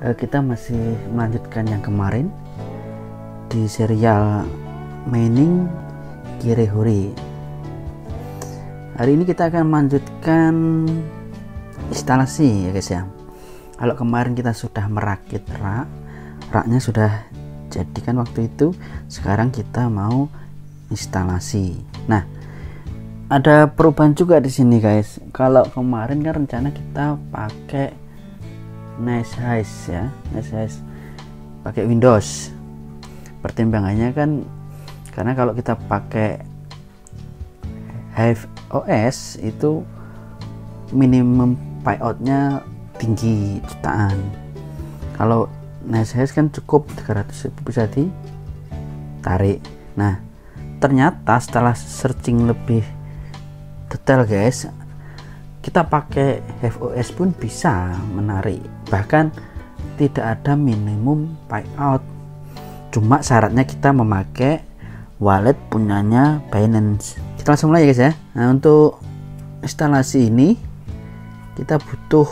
kita masih melanjutkan yang kemarin di serial Mining Kirihuri. Hari ini kita akan melanjutkan instalasi ya guys ya. Kalau kemarin kita sudah merakit raknya sudah jadi kan waktu itu, sekarang kita mau instalasi. Nah, ada perubahan juga di sini guys. Kalau kemarin kan rencana kita pakai NiceHive ya, NiceHive pakai Windows. Pertimbangannya kan karena kalau kita pakai Hive OS itu minimum payoutnya tinggi jutaan. Kalau NiceHive kan cukup 300.000 bisa ditarik. Nah, ternyata setelah searching lebih detail guys, kita pakai Hive OS pun bisa menarik, bahkan tidak ada minimum payout. Cuma syaratnya kita memakai wallet punyanya Binance. Kita langsung mulai ya guys ya. Nah, untuk instalasi ini kita butuh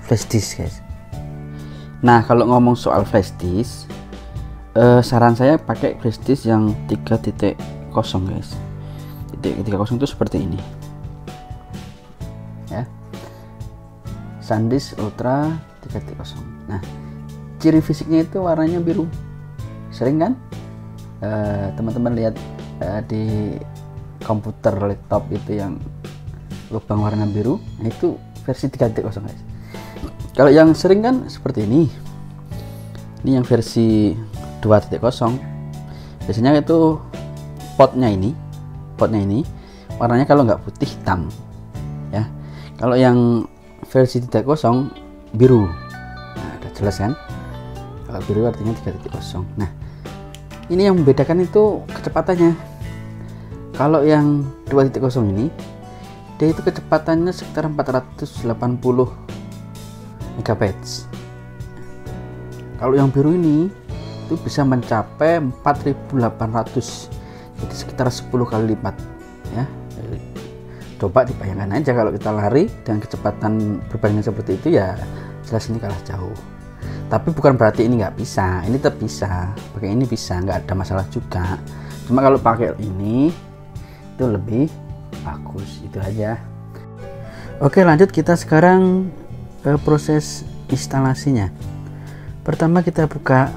flash disk guys. Nah, kalau ngomong soal flash disk, saran saya pakai flash disk yang 3.0 guys. 3.0 itu seperti ini ya, SanDisk Ultra 3.0. Nah, ciri fisiknya itu warnanya biru. Sering kan teman-teman lihat di komputer laptop itu yang lubang warna biru. Nah, itu versi 3.0 guys. Kalau yang sering kan seperti ini yang versi 2.0. Biasanya itu potnya ini warnanya kalau nggak putih hitam ya. Kalau yang versi 3.0 biru. Nah, udah jelas kan, kalau biru artinya 3.0. Nah, ini yang membedakan itu kecepatannya. Kalau yang 2.0 ini dia itu kecepatannya sekitar 480 MB. Kalau yang biru ini itu bisa mencapai 4.800, jadi sekitar 10 kali lipat ya. Coba dibayangkan aja kalau kita lari dengan kecepatan berbanding seperti itu, ya jelas ini kalah jauh. Tapi bukan berarti ini nggak bisa, ini tetap bisa, pakai ini bisa, nggak ada masalah juga. Cuma kalau pakai ini itu lebih bagus, itu aja. Oke, lanjut kita sekarang ke proses instalasinya. Pertama kita buka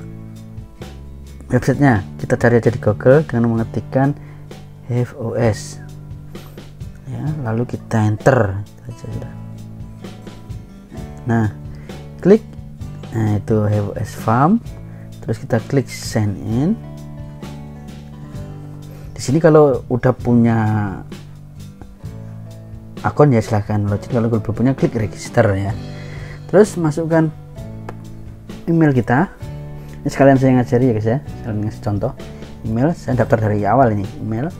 websitenya, kita cari aja di Google dengan mengetikkan Hive OS ya, lalu kita enter aja. Nah, klik, nah itu Hive OS Farm, terus kita klik sign in. Di sini kalau udah punya akun ya silahkan login, kalau belum punya klik register ya. Terus masukkan email kita. Ini sekalian saya ngajari ya guys ya, sekalian ngasih contoh email. Saya daftar dari awal ini, email,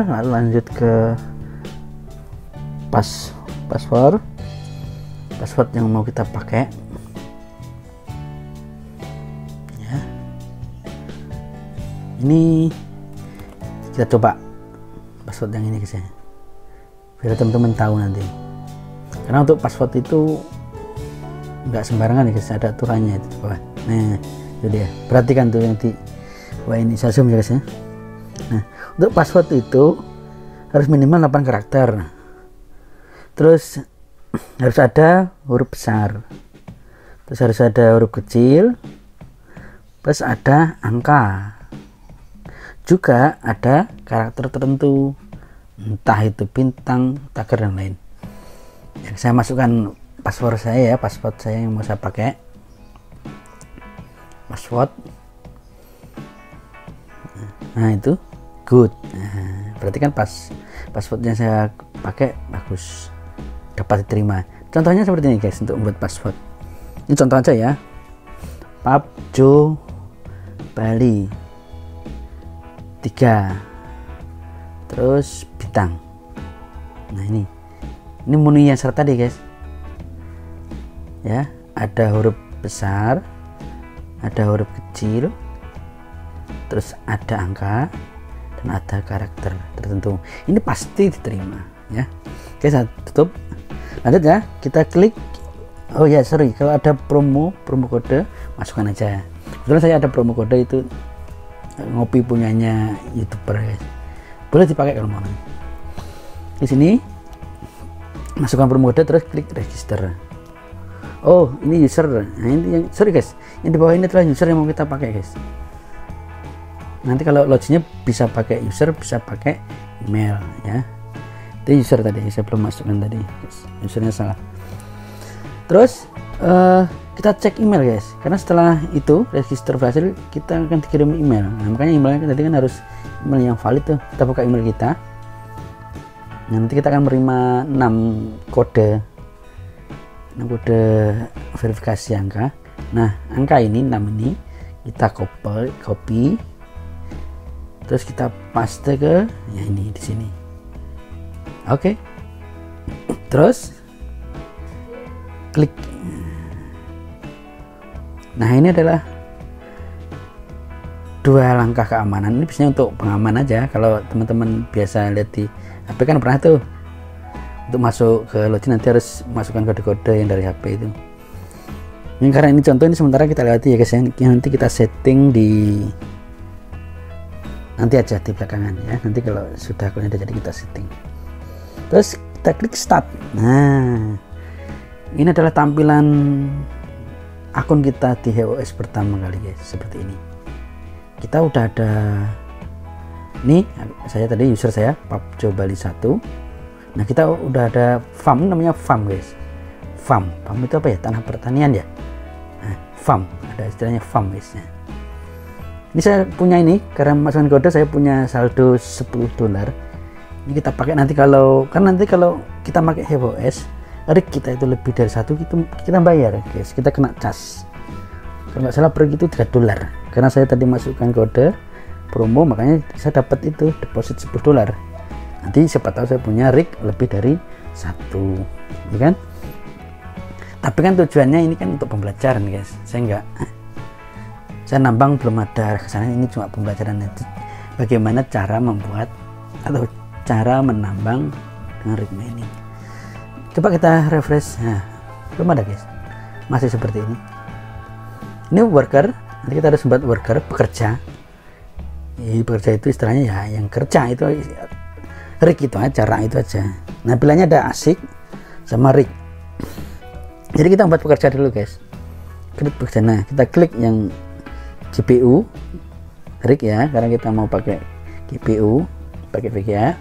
lalu lanjut ke password yang mau kita pakai ya. Ini kita coba password yang ini guys ya, biar teman-teman tahu nanti, karena untuk password itu nggak sembarangan ya guys, ada aturannya itu bawah. Nah, itu dia, perhatikan tuh nanti. Wah, ini saya zoom ya guys ya. Nah, untuk password itu harus minimal 8 karakter, terus harus ada huruf besar, terus harus ada huruf kecil, plus ada angka, juga ada karakter tertentu, entah itu bintang, tagar dan lain. Saya masukkan password saya ya, password saya yang mau saya pakai, password. Nah, itu good. Nah, berarti kan passwordnya saya pakai bagus, dapat diterima. Contohnya seperti ini guys, untuk membuat password. Ini contoh aja ya, PubJo Bali 3, terus bintang. Nah, ini menu yang serta tadi guys ya, ada huruf besar, ada huruf kecil, terus ada angka, dan ada karakter tertentu. Ini pasti diterima ya. Oke, saya tutup. Lanjut ya, kita klik Oh ya, sorry, kalau ada promo kode masukkan aja. Kebetulan saya ada promo kode itu ngopi punyanya YouTuber guys. Boleh dipakai kalau mau. Di sini masukkan promo kode terus klik register. Oh, ini user. Nah, ini yang sorry guys, yang di bawah ini adalah user yang mau kita pakai guys. Nanti kalau loginnya bisa pakai user, bisa pakai email ya. Itu user tadi, saya belum masukkan tadi. Usernya salah. Terus kita cek email guys, karena setelah itu register berhasil kita akan dikirim email. Nah, makanya emailnya tadi kan harus email yang valid tuh. Kita buka email kita. Nanti kita akan menerima 6 kode verifikasi angka. Nah, angka ini 6 ini kita copy terus kita paste ke ya ini di sini. Oke. Terus klik. Nah, ini adalah 2 langkah keamanan. Ini biasanya untuk pengaman aja. Kalau teman-teman biasa lihat di HP kan pernah tuh, untuk masuk ke login nanti harus masukkan kode-kode yang dari HP itu. Ini karena ini contoh, ini sementara kita lewati ya guys ya. Nanti kita setting di nanti aja di belakangan ya. Nanti kalau sudah akunnya udah jadi kita setting. Terus kita klik start. Nah, ini adalah tampilan akun kita di HOS pertama kali guys, seperti ini. Kita udah ada nih, saya tadi user saya Papjo Bali 1. Nah, kita udah ada farm, namanya farm guys. Farm itu apa ya? Tanah pertanian ya. Nah, farm, ada istilahnya farm guys. Nah, ini saya punya ini karena masukkan kode, saya punya saldo $10. Ini kita pakai nanti kalau kita pakai HOS rig kita itu lebih dari 1 kita bayar guys, kita kena cas. Kalau nggak salah per itu $3, karena saya tadi masukkan kode promo makanya saya dapat itu deposit $10. Nanti siapa tahu saya punya rig lebih dari 1 ya kan. Tapi kan tujuannya ini kan untuk pembelajaran guys, saya nambang belum ada kesana, ini cuma pembelajaran itu bagaimana cara membuat atau cara menambang dengan rig mining. Coba kita refresh. Nah, belum ada guys, masih seperti ini. Ini worker, nanti kita harus membuat worker pekerja. Ini pekerja itu istilahnya ya yang kerja itu rig itu aja, cara itu aja. Nah, pilihannya ada asik sama rig. Jadi kita membuat pekerja dulu guys. Klik pekerja. Nah, kita klik yang GPU rig ya, karena kita mau pakai GPU, pakai VGA.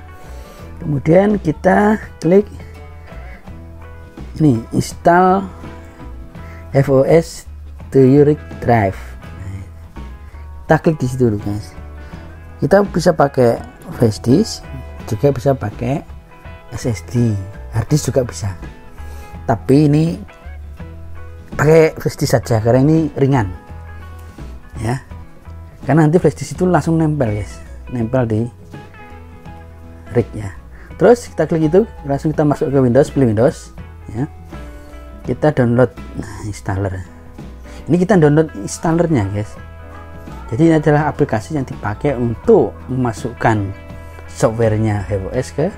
Kemudian kita klik ini install HOS to your rig drive. Kita klik di situ dulu guys. Kita bisa pakai flash disk, juga bisa pakai SSD, hard disk juga bisa. Tapi ini pakai flash disk saja karena ini ringan. Ya. Karena nanti flash disk itu langsung nempel guys, nempel di rig ya. Terus kita klik itu, langsung kita masuk ke Windows, pilih Windows ya. Kita download installer. Ini kita download installernya guys. Jadi ini adalah aplikasi yang dipakai untuk memasukkan softwarenya HOS ke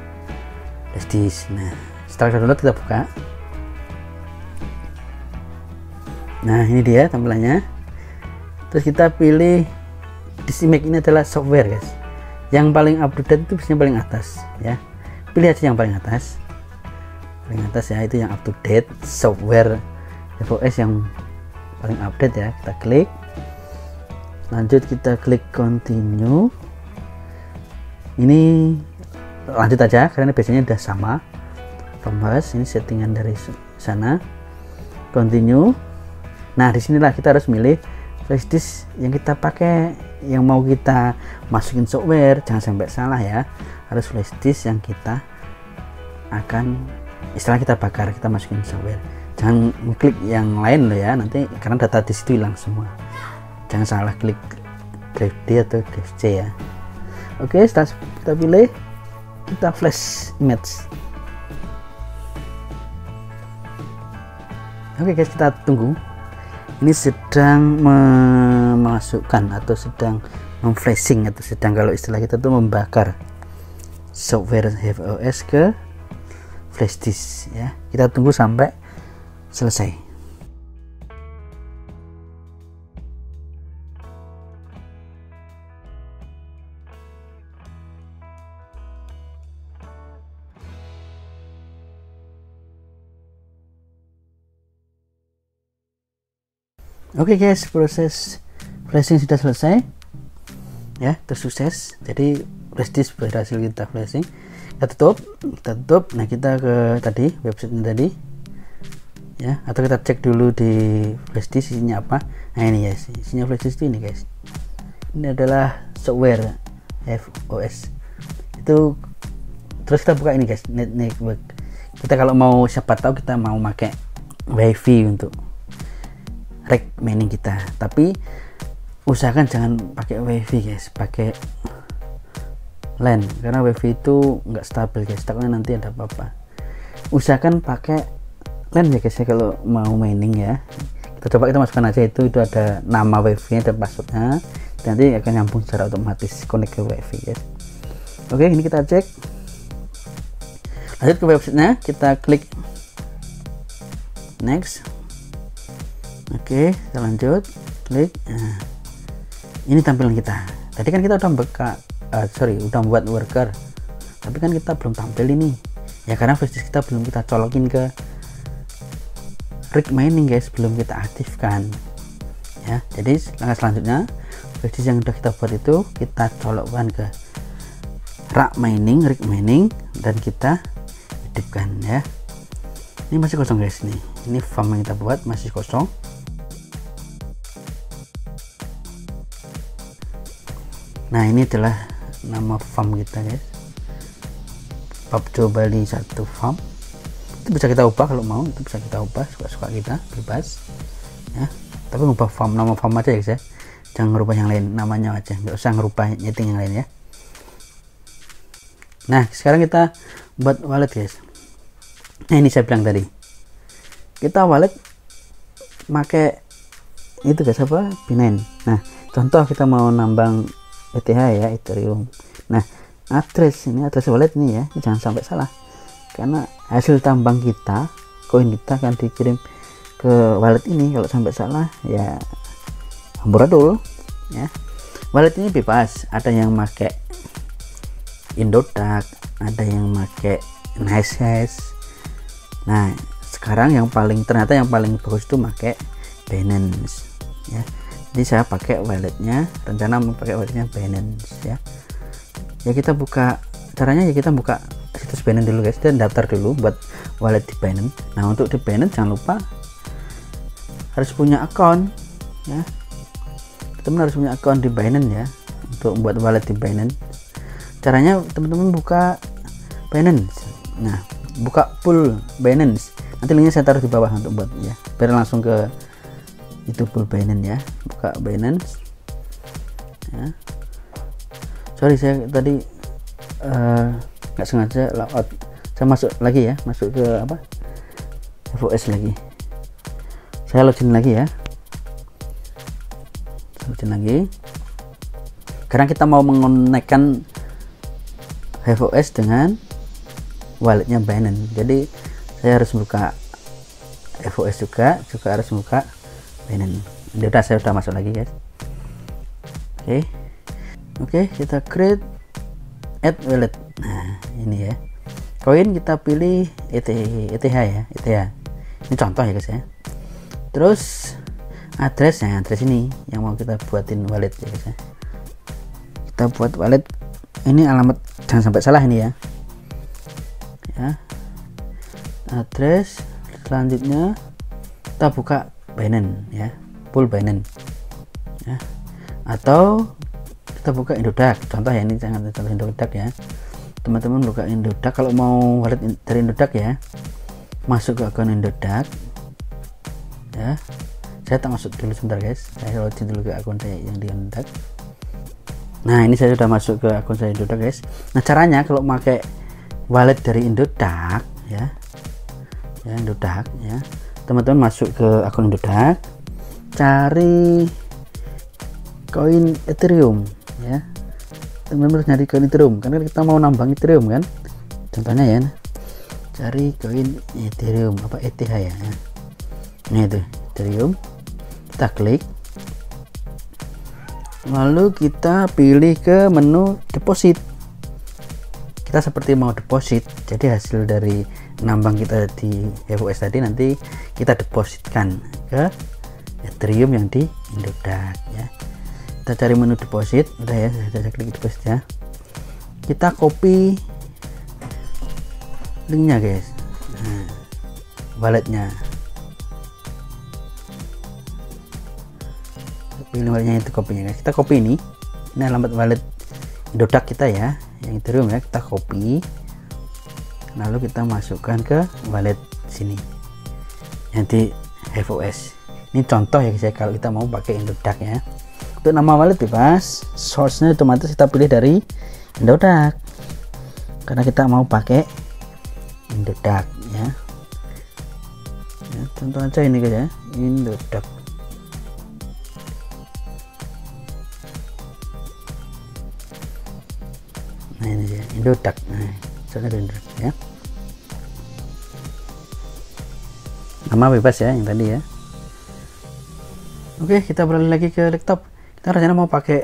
flash disk. Nah, setelah download kita buka. Nah, ini dia tampilannya. Terus kita pilih DiskMake, ini adalah software guys. Yang paling up to date itu biasanya paling atas ya. Pilih aja yang paling atas. Paling atas ya, itu yang up to date software HOS yang paling update ya. Kita klik, lanjut kita klik continue. Ini lanjut aja karena biasanya udah sama from host. Ini settingan dari sana. Continue. Nah, disinilah kita harus milih flash disk yang kita pakai, yang mau kita masukin software. Jangan sampai salah ya, harus flash disk yang kita akan istilah kita bakar, kita masukin software. Jangan klik yang lain loh ya, nanti karena data di situ hilang semua. Jangan salah klik drive D atau drive C ya. Oke, setelah kita pilih, kita flash image. Oke guys, kita tunggu. Ini sedang memasukkan atau sedang memflashing, atau sedang kalau istilah kita tuh membakar software HOS ke flash disk ya. Kita tunggu sampai selesai. Oke guys, proses flashing sudah selesai ya, tersukses. Jadi flash disk berhasil kita flashing. Kita tutup. Nah, kita ke tadi website tadi ya, atau kita cek dulu di flash disk isinya apa. Nah, ini guys, isinya flash disk ini guys. Ini adalah software FOS. Itu terus kita buka ini guys, network. Kita kalau mau, siapa tahu kita mau pakai wifi untuk rek mining kita, tapi usahakan jangan pakai wifi guys, pakai LAN, karena wifi itu nggak stabil guys, takutnya nanti ada apa-apa. Usahakan pakai LAN ya guys ya kalau mau mining ya. Kita coba, kita masukkan aja itu ada nama wifi nya dan passwordnya, nanti akan nyambung secara otomatis connect ke wifi guys. Oke, ini kita cek, lanjut ke websitenya, kita klik next. Oke, kita lanjut, klik. Nah, ini tampilan kita. Tadi kan kita udah buat worker, tapi kan kita belum tampil ini ya, karena flash disk kita belum kita colokin ke rig mining guys, belum kita aktifkan ya. Jadi langkah selanjutnya, flash disk yang udah kita buat itu kita colokkan ke rig mining, dan kita hidupkan ya. Ini masih kosong guys, ini farm yang kita buat masih kosong. Nah, ini adalah nama farm kita guys, PUBG Bali 1 farm. Itu bisa kita ubah kalau mau, itu bisa kita ubah suka-suka kita, bebas ya. Tapi ngubah farm, nama farm aja guys ya, jangan ngerubah yang lain, namanya aja, nggak usah ngerubah nyeting yang lain ya. Nah, sekarang kita buat wallet guys. Nah, ini saya bilang tadi, kita wallet pakai itu guys, apa, Binance. Nah, contoh kita mau nambang ETH ya, Ethereum. Nah, address wallet ini ya, ini jangan sampai salah, karena hasil tambang kita, koin kita akan dikirim ke wallet ini. Kalau sampai salah ya amburadul ya. Wallet ini bebas, ada yang pakai Indodax, ada yang pakai NiceHash. Nah, sekarang yang paling bagus itu pakai Binance ya. Jadi saya pakai walletnya, rencana memakai walletnya Binance ya. Ya, kita buka, caranya ya kita buka situs Binance dulu guys, dan daftar dulu buat wallet di Binance. Nah, untuk di Binance jangan lupa harus punya account ya. Teman-teman harus punya account di Binance ya, untuk membuat wallet di Binance. Caranya teman-teman buka Binance. Nah, buka pool Binance. Nanti linknya saya taruh di bawah untuk buat ya, biar langsung ke itu pool Binance ya. Buka Binance ya. Sorry, saya tadi nggak sengaja logout. Saya masuk lagi ya, masuk ke apa, FOS lagi. Saya login lagi ya, sekarang kita mau mengonekkan FOS dengan walletnya Binance. Jadi saya harus buka FOS juga harus buka Binance. Saya udah masuk lagi guys. Oke, kita create add wallet. Nah, ini ya, koin kita pilih ETH ya, ETH. Ini contoh ya guys ya. Terus address ini yang mau kita buatin wallet ya guys ya. Kita buat wallet, ini alamat, jangan sampai salah ini ya. Address selanjutnya kita buka Binance ya, pool Binance ya, atau kita buka Indodax. Contoh ya, ini jangan contoh Indodax ya. Teman-teman buka Indodax, kalau mau wallet dari Indodax ya, masuk ke akun Indodax ya. Saya tak masuk dulu sebentar guys, saya login dulu ke akun saya yang di Indodax. Nah, ini saya sudah masuk ke akun saya Indodax guys. Nah, caranya kalau pakai wallet dari Indodax ya, Indodax ya, teman-teman masuk ke akun Indodax, cari koin Ethereum ya. Teman-teman harus nyari koin Ethereum, karena kita mau nambang Ethereum kan, contohnya ya. Cari koin Ethereum, apa, ETH ya. Nah, itu Ethereum, kita klik, lalu kita pilih ke menu deposit. Kita seperti mau deposit, jadi hasil dari nambang kita di FOS tadi nanti kita depositkan ke Ethereum yang di Indodax ya. Kita cari menu deposit, udah ya, saya klik deposit ya. Kita copy linknya guys, nah, walletnya, copy walletnya itu kopinya guys. Kita copy ini alamat wallet Indodax kita ya, yang Ethereum ya, kita copy, lalu kita masukkan ke wallet sini yang di HFOS. Ini contoh ya guys ya, kalau kita mau pakai Indodax ya. Untuk nama wallet bebas, source-nya otomatis kita pilih dari Indodax karena kita mau pakai Indodax ya. Contoh aja ini guys ya, Indodax. Nah ini ya, Indodax. Nah, soalnya Indodax ya. Nama bebas ya yang tadi ya. Oke, kita beralih lagi ke laptop. Kita rencana mau pakai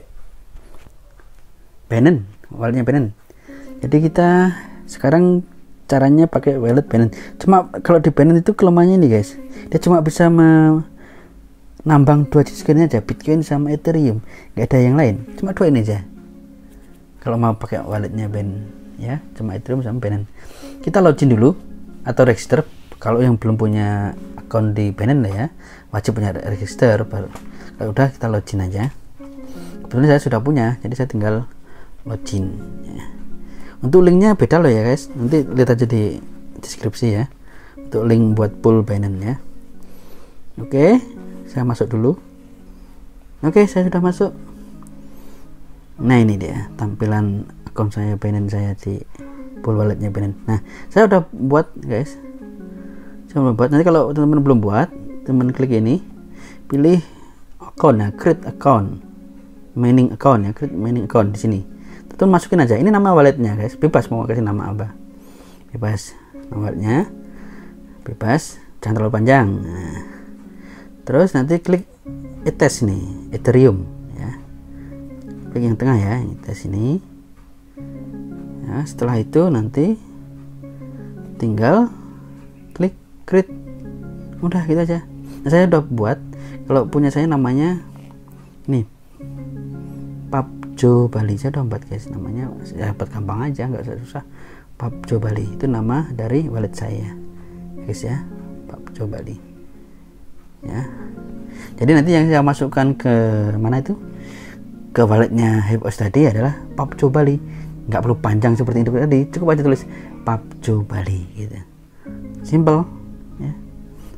Binance, walletnya Binance. Jadi kita sekarang caranya pakai wallet Binance. Cuma kalau di Binance itu kelemahannya nih guys, dia cuma bisa menambang 2 jenis coin aja, Bitcoin sama Ethereum, nggak ada yang lain, cuma 2 ini aja kalau mau pakai walletnya Binance ya, cuma Ethereum sama Binance. Kita login dulu atau register. Kalau yang belum punya akun di Binance ya, wajib punya register. Kalau udah, kita login aja. Kebetulan saya sudah punya, jadi saya tinggal login ya. Untuk linknya beda loh ya guys, nanti lihat aja di deskripsi ya, untuk link buat pool Binance ya. Oke, saya masuk dulu. Oke, saya sudah masuk. Nah ini dia tampilan akun saya Binance saya di pool walletnya Binance. Nah saya udah buat guys, saya udah buat. Nanti kalau teman-teman belum buat, teman klik ini, pilih account ya, create account, mining account ya, create mining account di sini. Teman masukin aja ini nama walletnya guys, bebas mau kasih nama apa, bebas. Nama walletnya bebas, jangan terlalu panjang. Nah, terus nanti klik etes nih, Ethereum ya, klik yang tengah ya, etes ini ya. Setelah itu nanti tinggal klik create, udah gitu aja. Nah, saya udah buat, kalau punya saya namanya nih PubJo Bali, saya udah buat guys, namanya ya buat gampang aja, nggak susah. PubJo Bali itu nama dari wallet saya guys ya, PubJo Bali ya. Jadi nanti yang saya masukkan ke mana itu, ke walletnya HFOS tadi adalah PubJo Bali, nggak perlu panjang seperti itu tadi, cukup aja tulis PubJo Bali gitu, simple ya.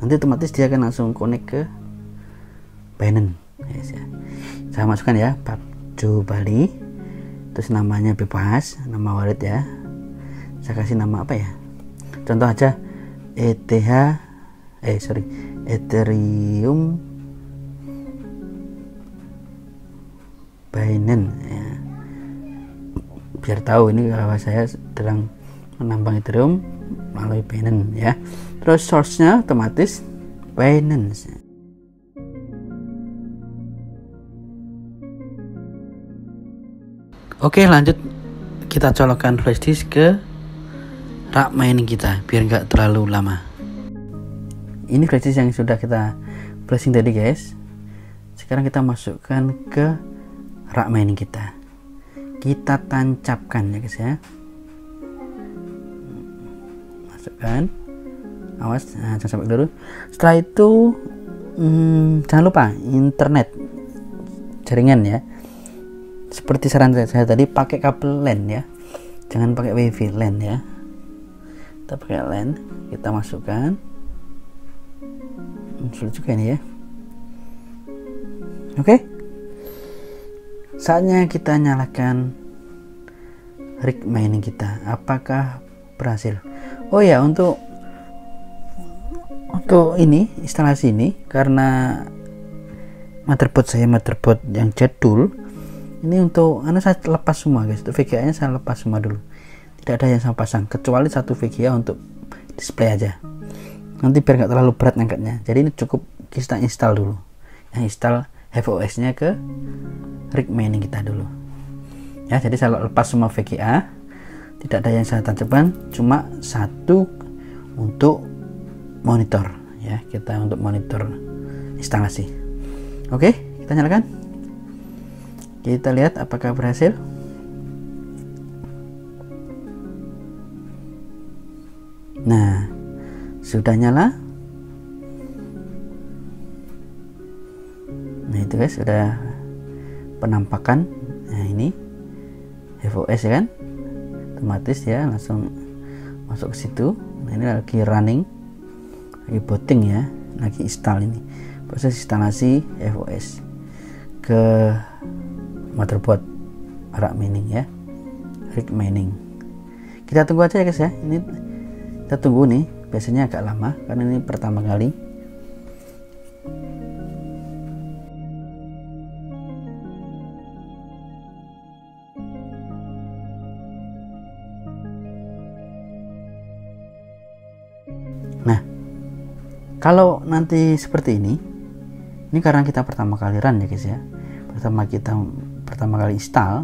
Nanti otomatis dia akan langsung connect ke Binance guys ya. Saya masukkan ya PubJo Bali, terus namanya bebas, nama wallet ya. Saya kasih nama apa ya, contoh aja Ethereum Binance ya, biar tahu ini kalau saya sedang menambang Ethereum melalui Binance ya. Terus source-nya otomatis Binance. Oke, lanjut kita colokkan flash disk ke rak mining kita biar nggak terlalu lama. Ini flash disk yang sudah kita flashing tadi guys. Sekarang kita masukkan ke rak mining kita. Kita tancapkan ya guys ya. Masukkan. Awas, nah, jangan sampai dulu. Setelah itu jangan lupa internet jaringan ya. Seperti saran saya tadi, pakai kabel LAN ya, jangan pakai WiFi, LAN ya. Kita pakai LAN, kita masukkan. Sulit juga ini ya. Oke, saatnya kita nyalakan rig mining kita. Apakah berhasil? Oh ya, untuk ini instalasi ini, karena motherboard saya motherboard yang jadul, ini untuk saya lepas semua guys, untuk VGA nya saya lepas semua dulu, tidak ada yang saya pasang kecuali satu VGA untuk display aja, nanti biar nggak terlalu berat ngangkatnya. Jadi ini cukup kita install dulu, yang install HFOS nya ke rig mining kita dulu ya. Jadi saya lepas semua VGA, tidak ada yang saya tancapkan, cuma satu untuk monitor ya, kita untuk monitor instalasi. Oke, kita nyalakan, kita lihat apakah berhasil. Nah, sudah nyala. Nah itu guys, sudah penampakan. Nah ini HFOS ya kan, otomatis ya langsung masuk ke situ. Nah ini lagi running, lagi booting ya, lagi install, ini proses instalasi HFOS ke motherboard RAK mining ya, RIG mining. Kita tunggu aja ya guys ya, ini kita tunggu nih, biasanya agak lama karena ini pertama kali. Nah, kalau nanti seperti ini karena kita pertama kali run ya guys ya, pertama kali install,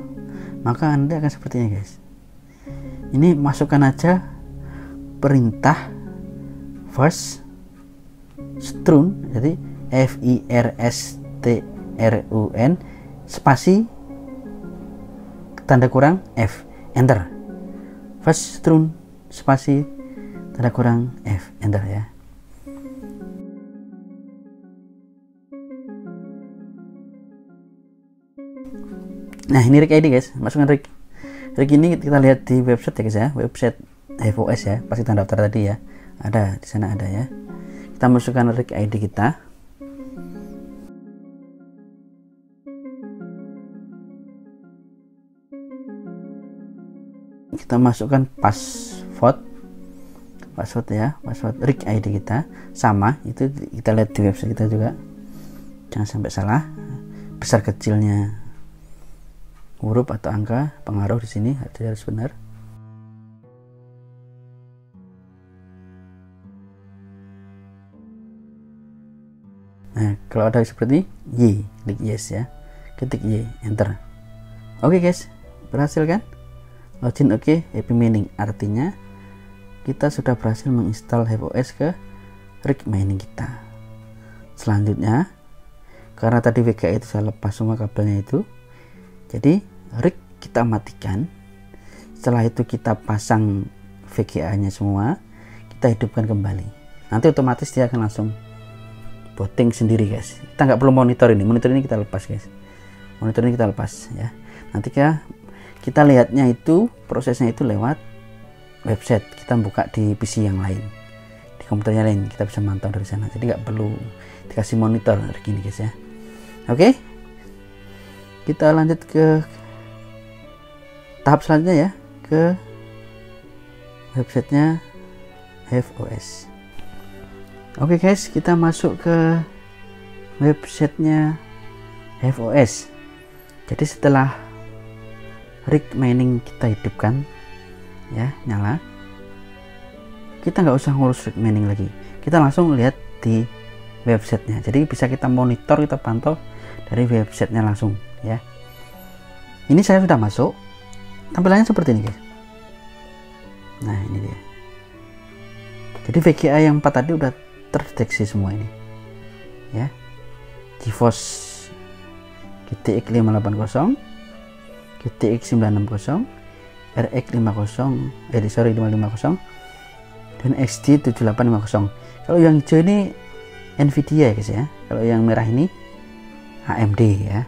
maka nanti akan seperti ini guys. Ini masukkan aja perintah first strun, jadi FIRSTRUN spasi tanda kurang F, enter. First strun spasi tanda kurang F, enter ya. Nah ini RIG ID guys, masukkan RIG ini kita lihat di website ya guys ya, website HFOS ya, pasti tanda daftar tadi ya, ada di sana, ada ya. Kita masukkan RIG ID kita. Kita masukkan password ya, password RIG ID kita sama, itu kita lihat di website kita juga, jangan sampai salah, besar kecilnya huruf atau angka pengaruh di sini harus benar. Nah kalau ada seperti Y, klik yes ya, ketik Y, enter. Oke guys, berhasil kan, login oke, happy mining, artinya kita sudah berhasil menginstal HFOS ke RIG mining kita. Selanjutnya, karena tadi VGA itu saya lepas semua kabelnya itu, jadi RIG kita matikan. Setelah itu kita pasang VGA nya semua, kita hidupkan kembali. Nanti otomatis dia akan langsung booting sendiri guys. Kita nggak perlu monitor ini kita lepas guys. Monitor ini kita lepas ya. Nanti kita lihatnya itu, prosesnya itu lewat website. Kita buka di PC yang lain, di komputernya lain, kita bisa mantau dari sana. Jadi nggak perlu dikasih monitor gini guys ya. Oke, kita lanjut ke tahap selanjutnya ya, ke websitenya HFOS. Oke guys, kita masuk ke websitenya HFOS. Jadi setelah RIG mining kita hidupkan ya, nyala, kita nggak usah ngurus RIG mining lagi, kita langsung lihat di websitenya. Jadi bisa kita monitor, kita pantau dari websitenya langsung ya. Ini saya sudah masuk, tampilannya seperti ini guys. Nah ini dia, jadi VGA yang 4 tadi udah terdeteksi semua ini ya. GeForce GTX 580, GTX 960, RX 550 dan XD 7850. Kalau yang hijau ini Nvidia ya guys ya, kalau yang merah ini AMD ya.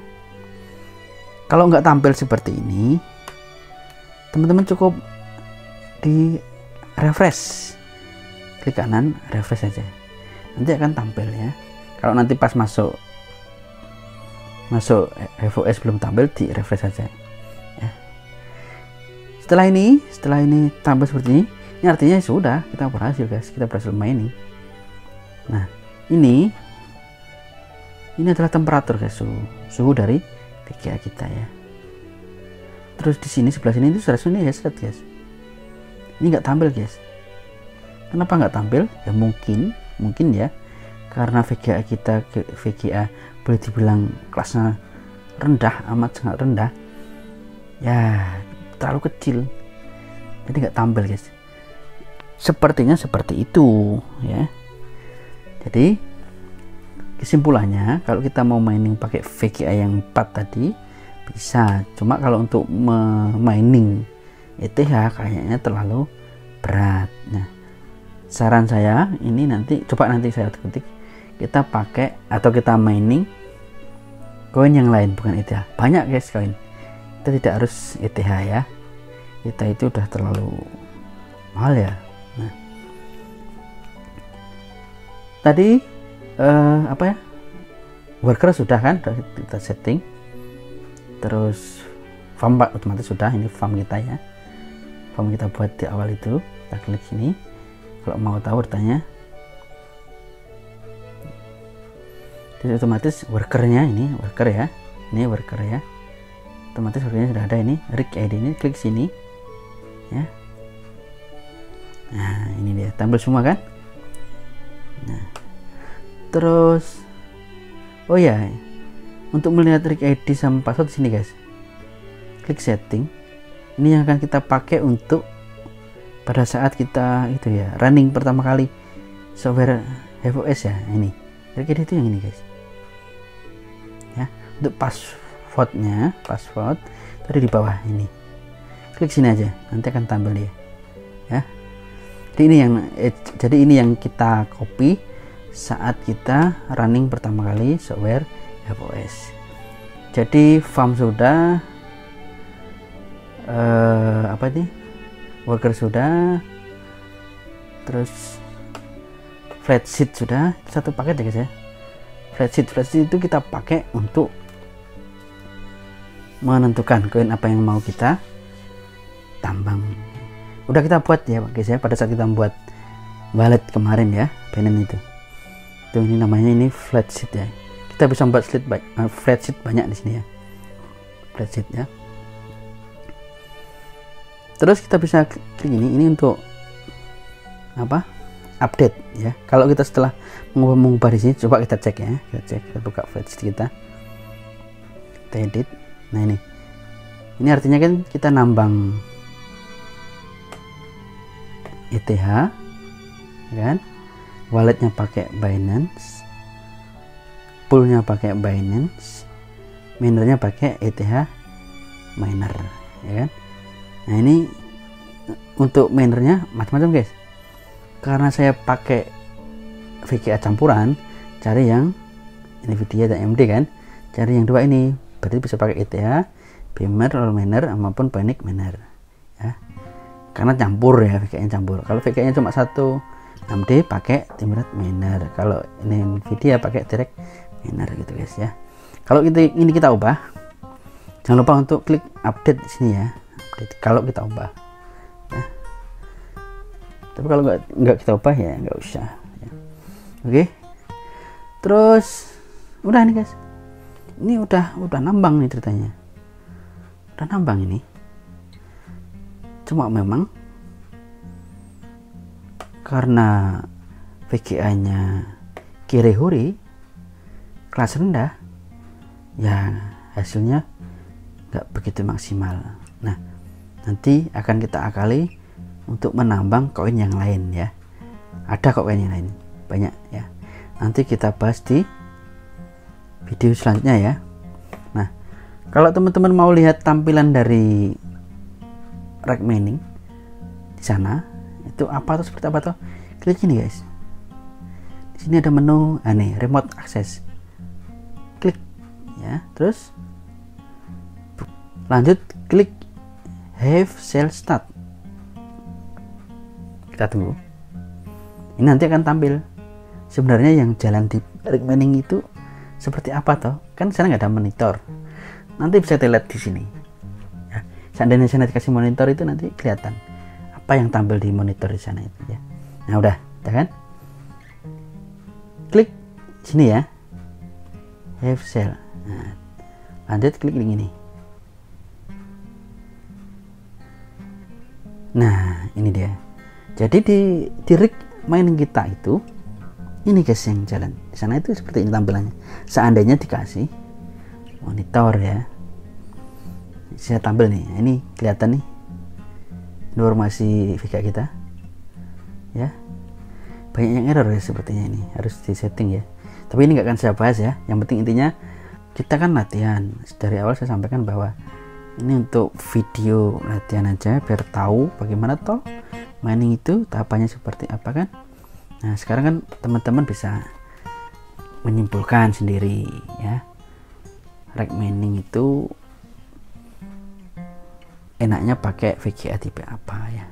Kalau nggak tampil seperti ini, teman-teman cukup di refresh, klik kanan, refresh saja, nanti akan tampil ya. Kalau nanti pas masuk HFOS belum tampil, di refresh saja ya. Setelah ini tampil seperti ini artinya sudah kita berhasil guys, kita berhasil mining. Nah ini adalah temperatur guys, suhu dari VGA kita ya. Terus di sini sebelah sini itu sudah sunyi headset guys. Ini nggak tampil guys. Kenapa nggak tampil? Ya mungkin ya karena VGA kita boleh dibilang kelasnya rendah, amat sangat rendah ya, terlalu kecil, jadi nggak tampil guys. Sepertinya seperti itu ya. Jadi kesimpulannya kalau kita mau mining pakai VGA yang 4 tadi bisa, cuma kalau untuk mining ETH kayaknya terlalu berat. Nah, saran saya ini nanti saya ketik, kita pakai atau kita mining koin yang lain bukan ETH. Banyak guys koin, kita tidak harus ETH ya, kita itu udah terlalu mahal ya. Nah, tadi apa ya, worker sudah kan, sudah kita setting, terus farm otomatis sudah, ini farm kita ya, farm kita buat di awal itu. Kita klik sini kalau mau tahu bertanya. Jadi otomatis workernya ini worker ya, ini worker ya, otomatis workernya sudah ada, ini rig ID, ini klik sini ya. Nah ini dia tampil semua kan. Nah terus oh ya, untuk melihat rig ID sama password sini guys, klik setting. Ini yang akan kita pakai untuk pada saat kita itu ya running pertama kali software HFOS ya. Ini rig ID itu yang ini guys ya. Untuk password tadi di bawah ini, klik sini aja, nanti akan tampil dia ya. Jadi ini yang kita copy saat kita running pertama kali software HFOS. Jadi farm sudah, apa ini, worker sudah, terus flat sheet sudah, satu paket ya guys ya. Flat sheet itu kita pakai untuk menentukan koin apa yang mau kita tambang. Udah kita buat ya guys ya, pada saat kita membuat wallet kemarin ya, Binance itu ini namanya ini flat sheet ya. Kita bisa membuat flat sheet banyak di sini ya, flat sheet ya. Terus kita bisa klik ini untuk apa, update ya. Kalau kita setelah mengubah di sini, coba kita cek ya, kita buka flat sheet kita edit. Nah ini artinya kan kita nambang ETH kan, walletnya pakai Binance, poolnya pakai Binance, minernya pakai ETH miner ya kan. Nah ini untuk minernya macam-macam guys, karena saya pakai VGA campuran, cari yang Nvidia dan AMD kan, cari yang dua ini, berarti bisa pakai ETH, Beamer, Roll Miner, maupun Panic Miner ya, karena campur ya, VGA nya campur. Kalau VGA nya cuma satu, AMD pakai Timrat Miner, kalau ini Nvidia pakai Direct Miner gitu guys ya. Kalau ini kita ubah, jangan lupa untuk klik update di sini ya, update kalau kita ubah ya. Tapi kalau nggak kita ubah ya nggak usah ya. Oke, terus udah nih guys, ini udah nambang nih ceritanya, udah nambang ini. Cuma memang karena VGA nya Kirihuri kelas rendah ya, hasilnya nggak begitu maksimal. Nah nanti akan kita akali untuk menambang koin yang lain ya, ada kok koin yang lain banyak ya, nanti kita bahas di video selanjutnya ya. Nah kalau teman-teman mau lihat tampilan dari rack mining di sana itu apa tuh, seperti apa tuh, klik ini guys. Di sini ada menu remote access, klik ya, terus lanjut klik have sell start. Kita tunggu, ini nanti akan tampil sebenarnya yang jalan di rack mining itu seperti apa toh, kan sana nggak ada monitor, nanti bisa dilihat di sini ya. Seandainya saya dikasih monitor itu nanti kelihatan apa yang tampil di monitor di sana itu ya. Nah udah kan, klik sini ya, have sell. Nah, lanjut klik link ini. Nah ini dia, jadi di rig mining kita itu ini guys yang jalan di sana itu seperti ini tampilannya. Seandainya dikasih monitor ya, saya tampil nih, ini kelihatan nih informasi VGA kita ya. Banyak yang error ya sepertinya, ini harus disetting ya. Tapi ini nggak akan saya bahas ya. Yang penting intinya kita kan latihan. Dari awal saya sampaikan bahwa ini untuk video latihan aja biar tahu bagaimana toh mining itu tahapannya seperti apa kan. Nah sekarang kan teman-teman bisa menyimpulkan sendiri ya, rek mining itu enaknya pakai VGA tipe apa ya.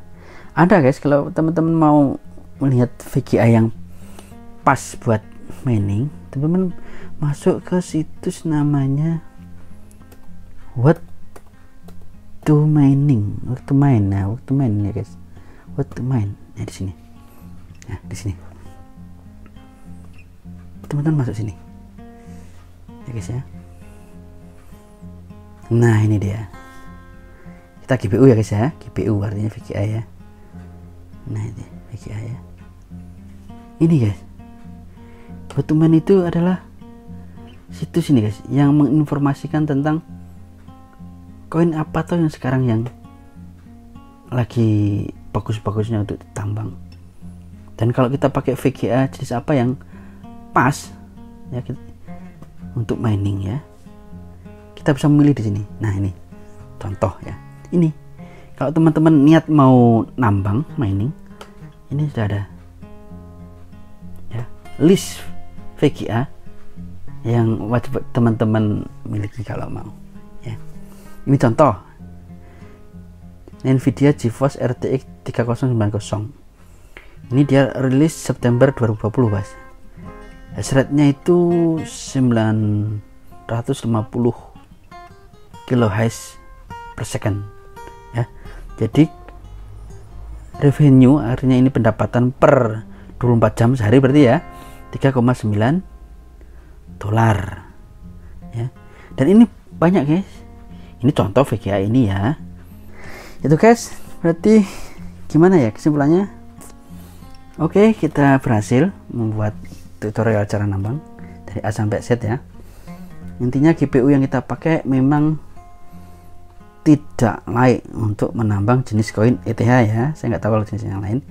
Ada guys, kalau teman-teman mau melihat VGA yang pas buat mining, teman-teman masuk ke situs namanya What to Mining, waktu main. Nah, waktu main ya guys, What to Mine. Nah di sini, nah di sini, teman-teman masuk sini, ya guys ya. Nah ini dia, kita GPU ya guys ya, GPU artinya VGA ya. Nah ini VGA ya. Ini guys, What to Mine itu adalah situs ini guys yang menginformasikan tentang koin apa tuh yang sekarang yang lagi bagus-bagusnya untuk ditambang. Dan kalau kita pakai VGA jenis apa yang pas ya untuk mining ya, kita bisa memilih di sini. Nah ini contoh ya, ini kalau teman-teman niat mau nambang mining, ini sudah ada ya list VGA yang wajib teman-teman miliki kalau mau ya. Ini contoh Nvidia GeForce RTX 3090. Ini dia rilis September 2020 guys. Hash rate-nya itu 950 kHz per second ya. Jadi revenue artinya ini pendapatan per 24 jam sehari berarti ya $3,9 ya. Dan ini banyak guys, ini contoh VGA ini ya. Itu guys, berarti gimana ya kesimpulannya? Oke, kita berhasil membuat tutorial cara nambang dari A sampai Z ya. Intinya GPU yang kita pakai memang tidak layak untuk menambang jenis koin ETH ya. Saya nggak tahu kalau jenis yang lain,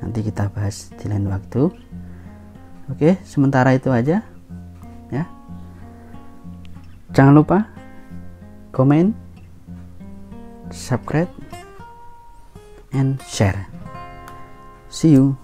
nanti kita bahas di lain waktu. Oke, sementara itu aja ya. Jangan lupa komen, subscribe, and share. See you.